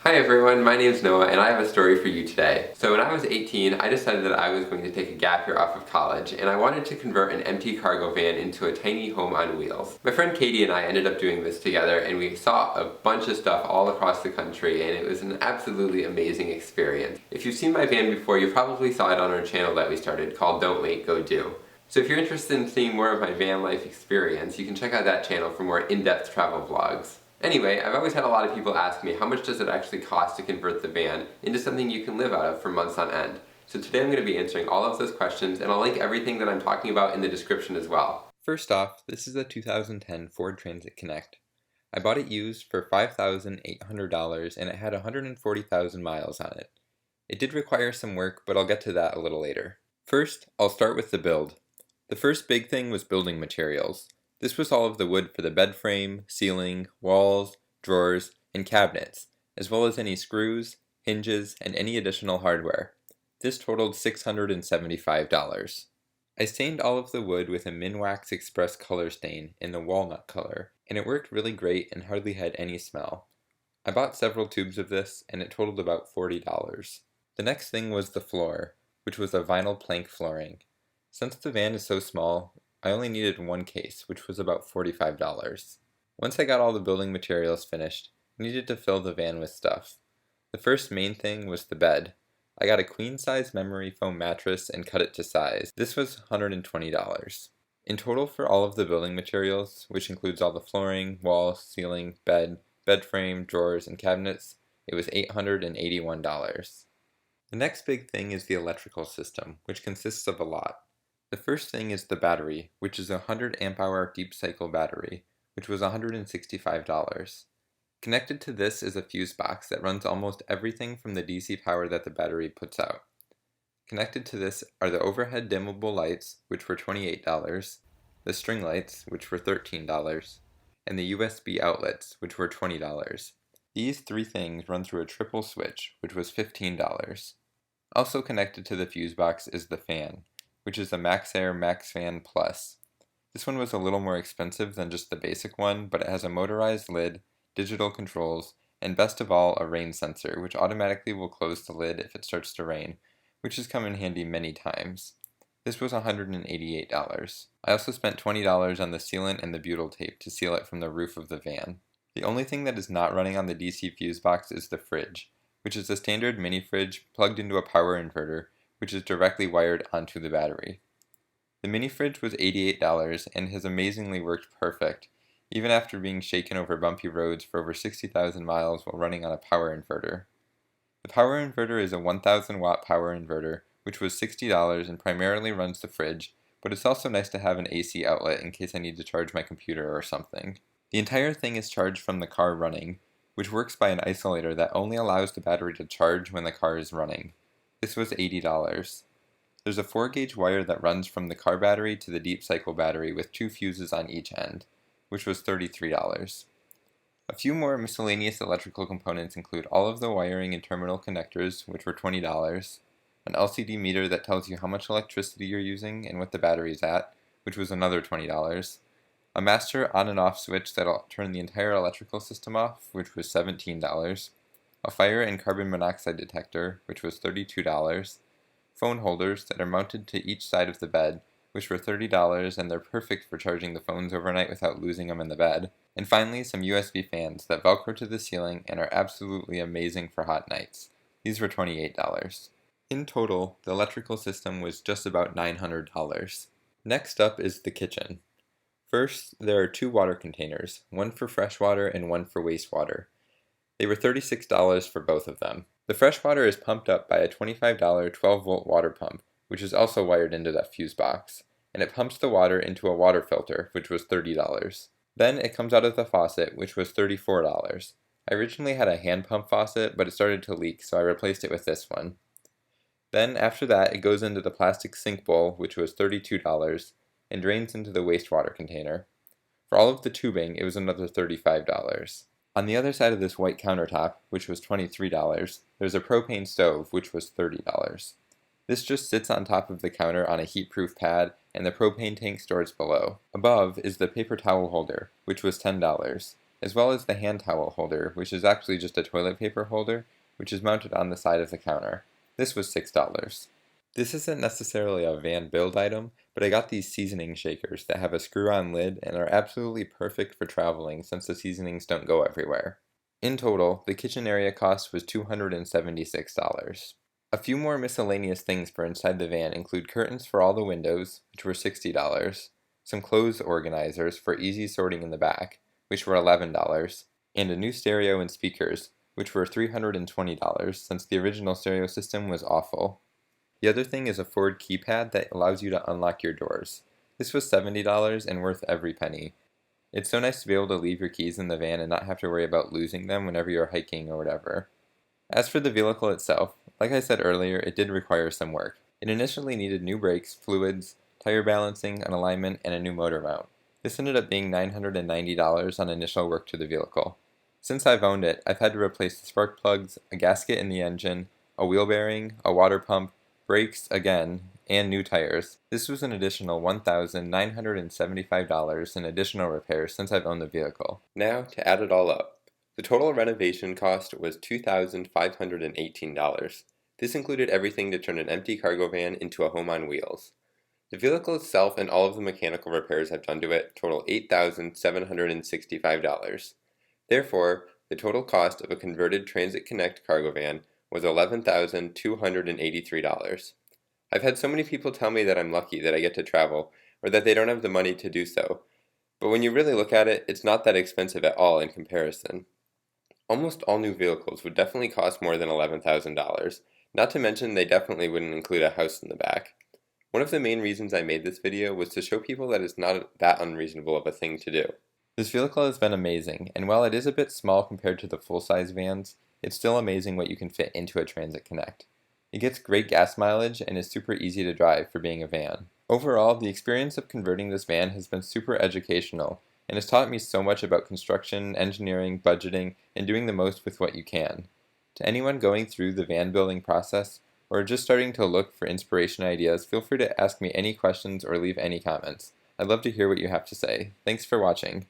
Hi everyone, my name's Noah and I have a story for you today. So when I was 18, I decided that I was going to take a gap year off of college and I wanted to convert an empty cargo van into a tiny home on wheels. My friend Katie and I ended up doing this together and we saw a bunch of stuff all across the country and it was an absolutely amazing experience. If you've seen my van before, you probably saw it on our channel that we started called Don't Wait, Go Do. So if you're interested in seeing more of my van life experience, you can check out that channel for more in-depth travel vlogs. Anyway, I've always had a lot of people ask me how much does it actually cost to convert the van into something you can live out of for months on end. So today I'm going to be answering all of those questions and I'll link everything that I'm talking about in the description as well. First off, this is a 2010 Ford Transit Connect. I bought it used for $5,800 and it had 140,000 miles on it. It did require some work, but I'll get to that a little later. First, I'll start with the build. The first big thing was building materials. This was all of the wood for the bed frame, ceiling, walls, drawers, and cabinets, as well as any screws, hinges, and any additional hardware. This totaled $675. I stained all of the wood with a Minwax Express color stain in the walnut color, and it worked really great and hardly had any smell. I bought several tubes of this, and it totaled about $40. The next thing was the floor, which was a vinyl plank flooring. Since the van is so small, I only needed one case, which was about $45. Once I got all the building materials finished, I needed to fill the van with stuff. The first main thing was the bed. I got a queen-size memory foam mattress and cut it to size. This was $120. In total for all of the building materials, which includes all the flooring, walls, ceiling, bed frame, drawers, and cabinets, it was $881. The next big thing is the electrical system, which consists of a lot. The first thing is the battery, which is a 100 amp hour deep cycle battery, which was $165. Connected to this is a fuse box that runs almost everything from the DC power that the battery puts out. Connected to this are the overhead dimmable lights, which were $28, the string lights, which were $13, and the USB outlets, which were $20. These three things run through a triple switch, which was $15. Also connected to the fuse box is the fan, which is the MaxxAir MaxxFan Plus. This one was a little more expensive than just the basic one, but it has a motorized lid, digital controls, and best of all, a rain sensor, which automatically will close the lid if it starts to rain, which has come in handy many times. This was $188. I also spent $20 on the sealant and the butyl tape to seal it from the roof of the van. The only thing that is not running on the DC fuse box is the fridge, which is a standard mini fridge plugged into a power inverter, which is directly wired onto the battery. The mini fridge was $88 and has amazingly worked perfect, even after being shaken over bumpy roads for over 60,000 miles while running on a power inverter. The power inverter is a 1,000 watt power inverter, which was $60 and primarily runs the fridge, but it's also nice to have an AC outlet in case I need to charge my computer or something. The entire thing is charged from the car running, which works by an isolator that only allows the battery to charge when the car is running. This was $80. There's a 4-gauge wire that runs from the car battery to the deep cycle battery with 2 fuses on each end, which was $33. A few more miscellaneous electrical components include all of the wiring and terminal connectors, which were $20, an LCD meter that tells you how much electricity you're using and what the battery is at, which was another $20, a master on and off switch that'll turn the entire electrical system off, which was $17, a fire and carbon monoxide detector, which was $32, phone holders that are mounted to each side of the bed, which were $30 and they're perfect for charging the phones overnight without losing them in the bed, and finally some USB fans that velcro to the ceiling and are absolutely amazing for hot nights. These were $28. In total, the electrical system was just about $900. Next up is the kitchen. First, there are 2 water containers, one for fresh water and one for wastewater. They were $36 for both of them. The fresh water is pumped up by a $25 12-volt water pump, which is also wired into that fuse box, and it pumps the water into a water filter, which was $30. Then it comes out of the faucet, which was $34. I originally had a hand pump faucet, but it started to leak, so I replaced it with this one. Then after that, it goes into the plastic sink bowl, which was $32, and drains into the wastewater container. For all of the tubing, it was another $35. On the other side of this white countertop, which was $23, there's a propane stove, which was $30. This just sits on top of the counter on a heat-proof pad, and the propane tank stores below. Above is the paper towel holder, which was $10. as well as the hand towel holder, which is actually just a toilet paper holder, which is mounted on the side of the counter. This was $6. This isn't necessarily a van build item, but I got these seasoning shakers that have a screw-on lid and are absolutely perfect for traveling since the seasonings don't go everywhere. In total, the kitchen area cost was $276. A few more miscellaneous things for inside the van include curtains for all the windows, which were $60, some clothes organizers for easy sorting in the back, which were $11, and a new stereo and speakers, which were $320 since the original stereo system was awful. The other thing is a Ford keypad that allows you to unlock your doors. This was $70 and worth every penny. It's so nice to be able to leave your keys in the van and not have to worry about losing them whenever you're hiking or whatever. As for the vehicle itself, like I said earlier, it did require some work. It initially needed new brakes, fluids, tire balancing, an alignment, and a new motor mount. This ended up being $990 on initial work to the vehicle. Since I've owned it, I've had to replace the spark plugs, a gasket in the engine, a wheel bearing, a water pump, brakes again, and new tires. This was an additional $1,975 in additional repairs since I've owned the vehicle. Now, to add it all up, the total renovation cost was $2,518. This included everything to turn an empty cargo van into a home on wheels. The vehicle itself and all of the mechanical repairs I've done to it total $8,765. Therefore, the total cost of a converted Transit Connect cargo van was $11,283. I've had so many people tell me that I'm lucky that I get to travel, or that they don't have the money to do so. But when you really look at it, it's not that expensive at all in comparison. Almost all new vehicles would definitely cost more than $11,000, not to mention they definitely wouldn't include a house in the back. One of the main reasons I made this video was to show people that it's not that unreasonable of a thing to do. This vehicle has been amazing, and while it is a bit small compared to the full-size vans, it's still amazing what you can fit into a Transit Connect. It gets great gas mileage and is super easy to drive for being a van. Overall, the experience of converting this van has been super educational and has taught me so much about construction, engineering, budgeting, and doing the most with what you can. To anyone going through the van building process or just starting to look for inspiration ideas, feel free to ask me any questions or leave any comments. I'd love to hear what you have to say. Thanks for watching.